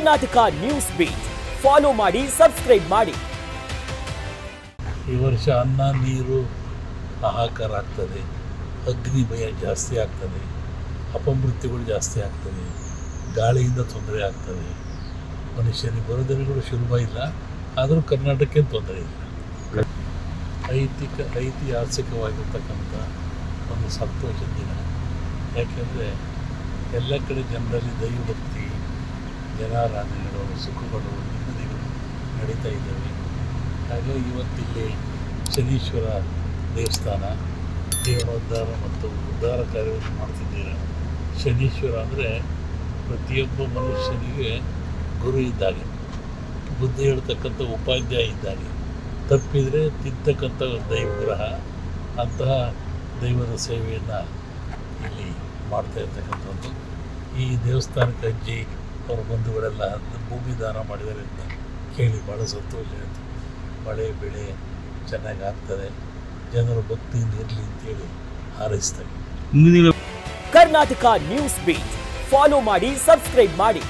Karnataka news beet follow ಮಾಡಿ, subscribe ಮಾಡಿ. ಈ ವರ್ಷ ಅನ್ನ ನೀರು ಹಾಹಾಕಾರ ಆಗ್ತದೆ, ಅಗ್ನಿ ಭಯ ಜಾಸ್ತಿ ಆಗ್ತದೆ, ಅಪಮೃತ್ಯುಗಳು ಜಾಸ್ತಿ ಆಗ್ತದೆ, ಗಾಳಿಯಿಂದ ತೊಂದರೆ ಆಗ್ತದೆ. ಮನುಷ್ಯನಿಗೆ ಬರೋದರಿಗಳು ಸುಲಭ ಇಲ್ಲ, ಆದರೂ ಕರ್ನಾಟಕಕ್ಕೆ ತೊಂದರೆ ಇಲ್ಲ. ಐತಿಹಾಸಿಕವಾಗಿರ್ತಕ್ಕಂಥ ಒಂದು ಸಂತೋಷದ ದಿನ. ಯಾಕೆಂದರೆ ಎಲ್ಲ ಕಡೆ ಜನರಲ್ಲಿ ದೈವಭಕ್ತಿ, ಜನಾರಾಧನೆಗಳು, ಸುಖಗಳು, ನೆಮ್ಮದಿಗಳು ನಡೀತಾ ಇದ್ದಾವೆ. ಹಾಗಾಗಿ ಇವತ್ತಿಲ್ಲಿ ಶನೀಶ್ವರ ದೇವಸ್ಥಾನ ಜೀವನೋದ್ಧಾರ ಮತ್ತು ಉದ್ಧಾರ ಕಾರ್ಯವನ್ನು ಮಾಡ್ತಿದ್ದೀರ. ಶನೀಶ್ವರ ಅಂದರೆ ಪ್ರತಿಯೊಬ್ಬ ಮನುಷ್ಯನಿಗೆ ಗುರು ಇದ್ದಾಗೆ, ಬುದ್ಧಿ ಹೇಳ್ತಕ್ಕಂಥ ಉಪಾಧ್ಯಾಯ ಇದ್ದಾಗೆ, ತಪ್ಪಿದರೆ ತಿದ್ದಕ್ಕಂಥ ದೈವಗ್ರಹ. ಅಂತಹ ದೈವದ ಸೇವೆಯನ್ನು ಇಲ್ಲಿ ಮಾಡ್ತಾ ಇರ್ತಕ್ಕಂಥದ್ದು. ಈ ದೇವಸ್ಥಾನಕ್ಕೆ ಅಜ್ಜಿ ಅವರ ಬಂಧುಗಳೆಲ್ಲ ಭೂಮಿ ದಾನ ಮಾಡಿದ್ದಾರೆ ಅಂತ ಕೇಳಿ ಭಾಳ ಸಂತೋಷ ಆಯಿತು. ಮಳೆ ಬೆಳೆ ಚೆನ್ನಾಗಿ ಆಗ್ತದೆ, ಜನರು ಭಕ್ತಿಯಿಂದ ಇರಲಿ ಅಂತೇಳಿ ಹಾರೈಸ್ತಾರೆ. ಕರ್ನಾಟಕ ನ್ಯೂಸ್ ಬೀಟ್ ಫಾಲೋ ಮಾಡಿ, ಸಬ್ಸ್ಕ್ರೈಬ್ ಮಾಡಿ.